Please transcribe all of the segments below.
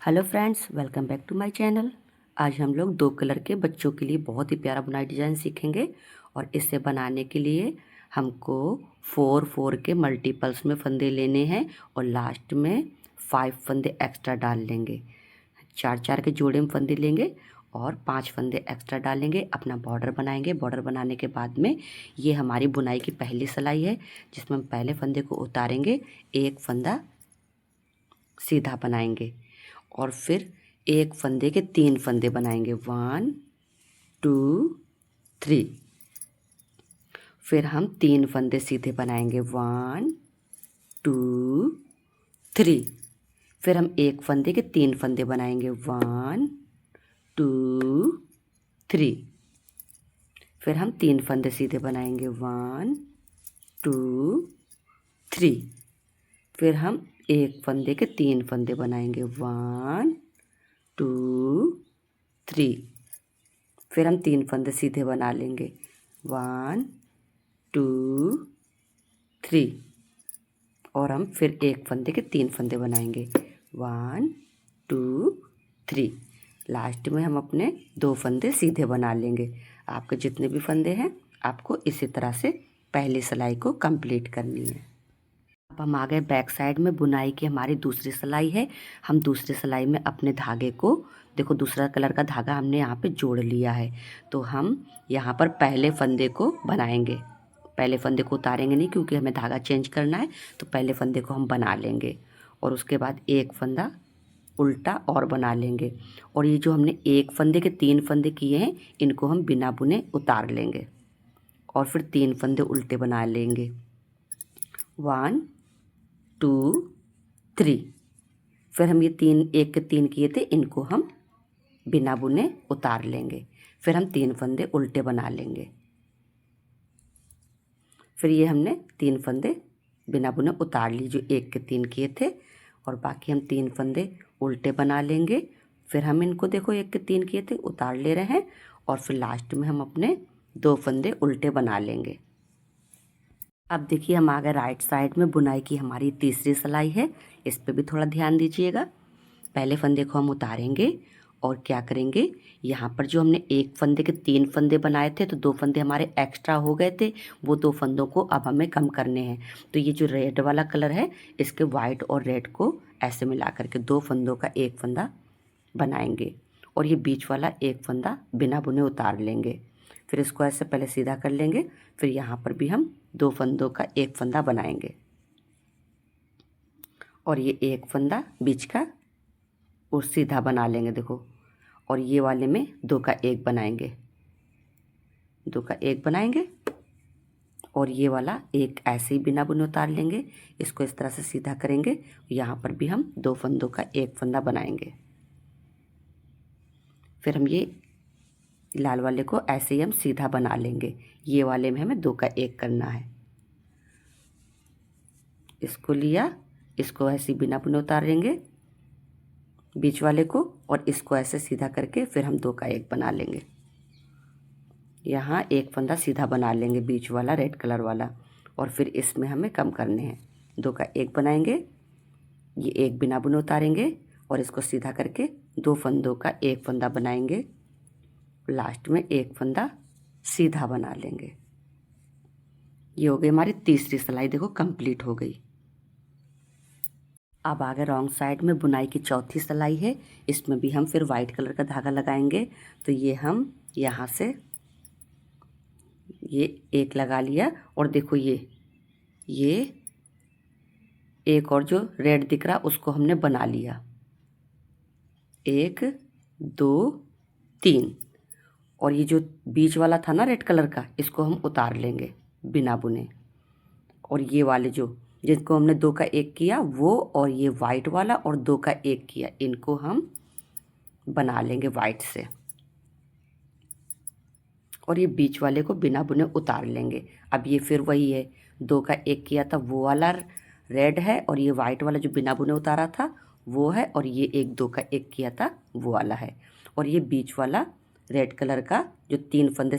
Hello friends, welcome back to my channel. आज हम लोग दो कलर के बच्चों के लिए बहुत ही प्यारा बुनाई डिज़ाइन सीखेंगे। और इसे बनाने के लिए हमको 4 के मल्टीपल्स में फंदे लेने हैं और लास्ट में 5 फंदे एक्स्ट्रा डाल लेंगे। 4 के जोड़े में फंदे लेंगे और 5 फंदे एक्स्ट्रा डालेंगे। अपना बॉर्डर बनाएंगे। बॉर्डर बनाने के बाद में ये हमारी बुनाई की पहली सिलाई है, जिसमें हम पहले फंदे को उतारेंगे, एक फंदा सीधा बनाएंगे और फिर एक फंदे के 3 फंदे बनाएंगे, 1 2 3। फिर हम 3 फंदे सीधे बनाएंगे, 1 2 3। फिर हम एक फंदे के 3 फंदे बनाएंगे, 1 2 3। फिर हम 3 फंदे सीधे बनाएंगे, 1 2 3। फिर हम एक फंदे के 3 फंदे बनाएंगे, 1 2 3। फिर हम 3 फंदे सीधे बना लेंगे, 1 2 3। और हम फिर एक फंदे के 3 फंदे बनाएंगे, 1 2 3। लास्ट में हम अपने 2 फंदे सीधे बना लेंगे। आपके जितने भी फंदे हैं आपको इसी तरह से पहली सिलाई को कंप्लीट करनी है। अब हम आ गए बैक साइड में। बुनाई की हमारी दूसरी सिलाई है। हम दूसरी सिलाई में अपने धागे को, देखो दूसरा कलर का धागा हमने यहाँ पे जोड़ लिया है, तो हम यहाँ पर पहले फंदे को बनाएंगे। पहले फंदे को उतारेंगे नहीं क्योंकि हमें धागा चेंज करना है, तो पहले फंदे को हम बना लेंगे और उसके बाद एक फंदा उल्टा और बना लेंगे। और ये जो हमने एक फंदे के 3 फंदे किए हैं, इनको हम बिना बुने उतार लेंगे और फिर 3 फंदे उल्टे बना लेंगे, 1 2 3। फिर हम ये 3 एक के 3 किए थे, इनको हम बिना बुने उतार लेंगे। फिर हम 3 फंदे उल्टे बना लेंगे। फिर ये हमने 3 फंदे बिना बुने उतार लिए जो एक के 3 किए थे, और बाकी हम 3 फंदे उल्टे बना लेंगे। फिर हम इनको, देखो एक के 3 किए थे, उतार ले रहे हैं और फिर लास्ट में हम अपने 2 फंदे उल्टे बना लेंगे। अब देखिए हम आ गए राइट साइड में। बुनाई की हमारी तीसरी सिलाई है, इस पे भी थोड़ा ध्यान दीजिएगा। पहले फंदे को हम उतारेंगे और क्या करेंगे, यहाँ पर जो हमने एक फंदे के 3 फंदे बनाए थे, तो 2 फंदे हमारे एक्स्ट्रा हो गए थे, वो 2 फंदों को अब हमें कम करने हैं। तो ये जो रेड वाला कलर है, इसके वाइट और रेड को ऐसे मिला करके 2 फंदों का एक फंदा बनाएंगे और ये बीच वाला एक फंदा बिना बुने उतार लेंगे। फिर इसको ऐसे पहले सीधा कर लेंगे। फिर यहाँ पर भी हम 2 फंदों का एक फंदा बनाएंगे और ये एक फंदा बीच का और सीधा बना लेंगे, देखो। और ये वाले में 2 का एक बनाएंगे, 2 का एक बनाएंगे और ये वाला एक ऐसे ही बिना बुने उतार लेंगे। इसको इस तरह से सीधा करेंगे। यहाँ पर भी हम 2 फंदों का एक फंदा बनाएंगे। फिर हम ये लाल वाले को ऐसे ही हम सीधा बना लेंगे। ये वाले में हमें 2 का एक करना है। इसको लिया, इसको ऐसे बिना बुने उतारेंगे बीच वाले को, और इसको ऐसे सीधा करके फिर हम 2 का एक बना लेंगे। यहाँ एक फंदा सीधा बना लेंगे बीच वाला रेड कलर वाला, और फिर इसमें हमें कम करने हैं। 2 का एक बनाएंगे, ये एक बिना बुने उतारेंगे और इसको सीधा करके 2 फंदों का एक फंदा बनाएंगे। लास्ट में एक फंदा सीधा बना लेंगे। ये हो गई हमारी तीसरी सिलाई, देखो कंप्लीट हो गई। अब आगे रॉन्ग साइड में बुनाई की चौथी सिलाई है। इसमें भी हम फिर वाइट कलर का धागा लगाएंगे। तो ये हम यहाँ से ये एक लगा लिया और देखो ये एक और जो रेड दिख रहा उसको हमने बना लिया, 1 2 3। और ये जो बीच वाला था ना रेड कलर का, इसको हम उतार लेंगे बिना बुने। और ये वाले जो जिनको हमने 2 का एक किया वो, और ये वाइट वाला और 2 का एक किया, इनको हम बना लेंगे वाइट से। और ये बीच वाले को बिना बुने उतार लेंगे। अब ये फिर वही है, 2 का एक किया था वो वाला रेड है, और ये वाइट वाला जो बिना बुने उतारा था वो है, और ये एक 2 का एक किया था वो वाला है। और ये बीच वाला रेड कलर का जो 3 फंदे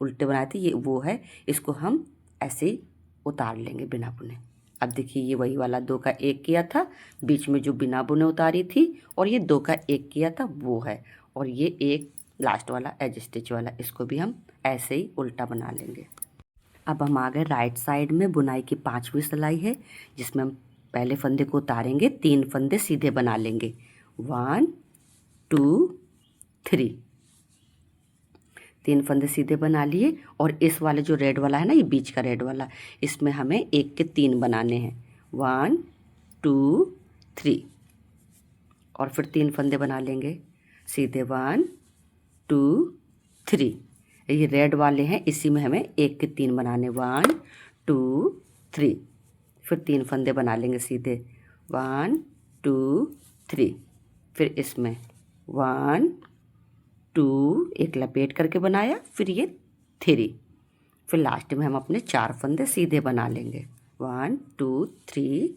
उल्टे बनाए थे, ये वो है। इसको हम ऐसे ही उतार लेंगे बिना बुने। अब देखिए ये वही वाला 2 का 1 किया था, बीच में जो बिना बुने उतारी थी, और ये 2 का 1 किया था वो है, और ये एक लास्ट वाला एज स्टिच वाला, इसको भी हम ऐसे ही उल्टा बना लेंगे। अब हम आ गए राइट साइड में। बुनाई की 5वीं सिलाई है, जिसमें हम पहले फंदे को उतारेंगे, 3 फंदे सीधे बना लेंगे। 1 2 3, 3 फंदे सीधे बना लिए। और इस वाले जो रेड वाला है ना, ये बीच का रेड वाला, इसमें हमें 1 के 3 बनाने हैं। 1 2 3, और फिर 3 फंदे बना लेंगे सीधे। 1 2 3, ये रेड वाले हैं, इसी में हमें 1 के 3 बनाने। 1 2 3, फिर 3 फंदे बना लेंगे सीधे। 1 2 3, फिर इसमें 1 2, एक लपेट करके बनाया, फिर ये 3, फिर लास्ट में हम अपने 4 फंदे सीधे बना लेंगे। 1 2 3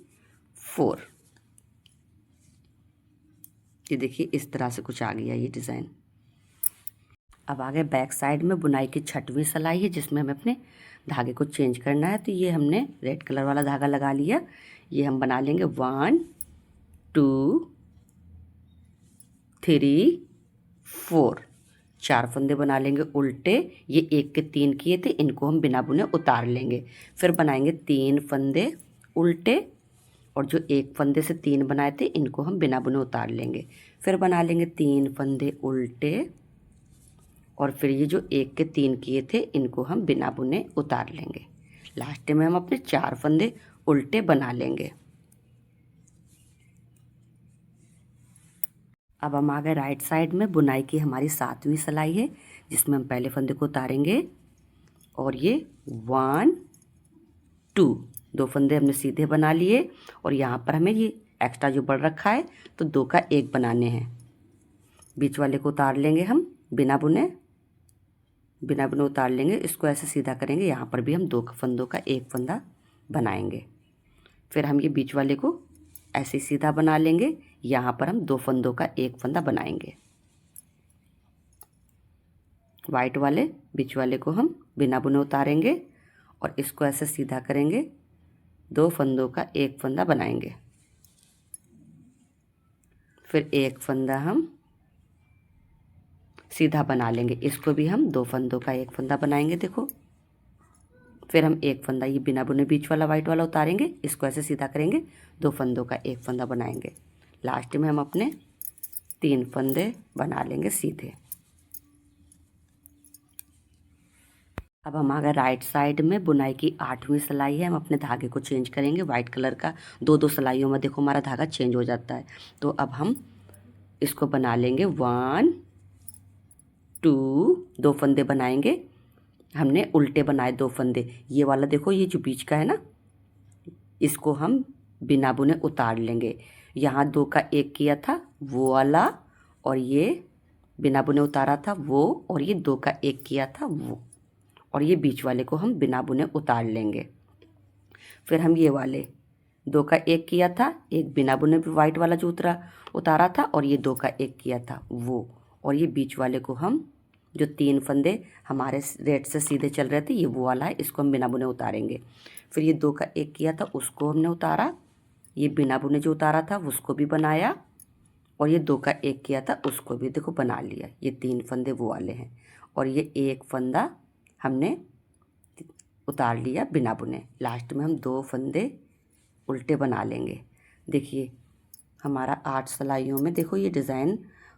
4, ये देखिए इस तरह से कुछ आ गया ये डिज़ाइन। अब आगे बैक साइड में बुनाई की 6वीं सिलाई है, जिसमें हमें अपने धागे को चेंज करना है। तो ये हमने रेड कलर वाला धागा लगा लिया, ये हम बना लेंगे 1 2 3 4, 4 फंदे बना लेंगे उल्टे। ये 1 के 3 किए थे, इनको हम बिना बुने उतार लेंगे। फिर बनाएंगे 3 फंदे उल्टे, और जो 1 फंदे से 3 बनाए थे, इनको हम बिना बुने उतार लेंगे। फिर बना लेंगे 3 फंदे उल्टे, और फिर ये जो 1 के 3 किए थे, इनको हम बिना बुने उतार लेंगे। लास्ट में हम अपने 4 फंदे उल्टे बना लेंगे। अब हम आ गए राइट साइड में। बुनाई की हमारी 7वीं सिलाई है, जिसमें हम पहले फंदे को उतारेंगे, और ये 1 2, 2 फंदे हमने सीधे बना लिए, और यहाँ पर हमें ये एक्स्ट्रा जो बढ़ रखा है, तो 2 का 1 बनाने हैं। बीच वाले को उतार लेंगे हम बिना बुने उतार लेंगे, इसको ऐसे सीधा करेंगे। यहाँ पर भी हम 2 फंदों का 1 फंदा बनाएंगे। फिर हम ये बीच वाले को ऐसे सीधा बना लेंगे, यहाँ पर हम 2 फंदों का 1 फंदा बनाएंगे। वाइट वाले बीच वाले को हम बिना बुने उतारेंगे, और इसको ऐसे सीधा करेंगे, 2 फंदों का 1 फंदा बनाएंगे। फिर 1 फंदा हम सीधा बना लेंगे, इसको भी हम 2 फंदों का 1 फंदा बनाएंगे। देखो, फिर हम 1 फंदा ये बिना बुने बीच वाला वाइट वाला उतारेंगे, इसको ऐसे सीधा करेंगे, 2 फंदों का 1 फंदा बनाएंगे। लास्ट में हम अपने 3 फंदे बना लेंगे सीधे। अब हम आ गए राइट साइड में। बुनाई की 8वीं सिलाई है, हम अपने धागे को चेंज करेंगे। वाइट कलर का 2 सिलाइयों में देखो हमारा धागा चेंज हो जाता है। तो अब हम इसको बना लेंगे 1 2, 2 फंदे बनाएंगे। हमने उल्टे बनाए 2 फंदे। ये वाला देखो, ये जो बीच का है ना, इसको हम बिना बुने उतार लेंगे। यहाँ 2 का 1 किया था वो वाला, और ये बिना बुने उतारा था वो, और ये 2 का 1 किया था वो, और ये बीच वाले को हम बिना बुने उतार लेंगे। फिर हम ये वाले 2 का 1 किया था, एक बिना बुने वाइट वाला जो उतारा था, और ये 2 का 1 किया था वो, और ये बीच वाले को हम जो 3 फंदे हमारे रेड से सीधे चल रहे थे, ये वो वाला है, इसको हम बिना बुने उतारेंगे। फिर ये 2 का 1 किया था, उसको हमने उतारा, ये बिना बुने जो उतारा था उसको भी बनाया, और ये 2 का 1 किया था उसको भी देखो बना लिया। ये 3 फंदे वो वाले हैं, और ये 1 फंदा हमने उतार लिया बिना बुने। लास्ट में हम 2 फंदे उल्टे बना लेंगे। देखिए हमारा 8 सिलाइयों में देखो ये डिज़ाइन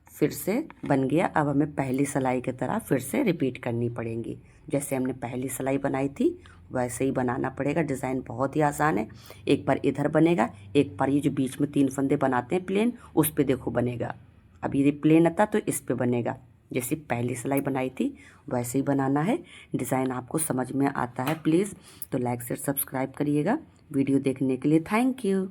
फिर से बन गया। अब हमें पहली सिलाई की तरह फिर से रिपीट करनी पड़ेगी। जैसे हमने पहली सिलाई बनाई थी वैसे ही बनाना पड़ेगा। डिज़ाइन बहुत ही आसान है। एक बार इधर बनेगा, एक बार ये जो बीच में 3 फंदे बनाते हैं प्लेन, उस पे देखो बनेगा। अब ये प्लेन आता तो इस पे बनेगा। जैसे पहली सिलाई बनाई थी वैसे ही बनाना है। डिज़ाइन आपको समझ में आता है प्लीज़ तो लाइक शेयर सब्सक्राइब करिएगा। वीडियो देखने के लिए थैंक यू।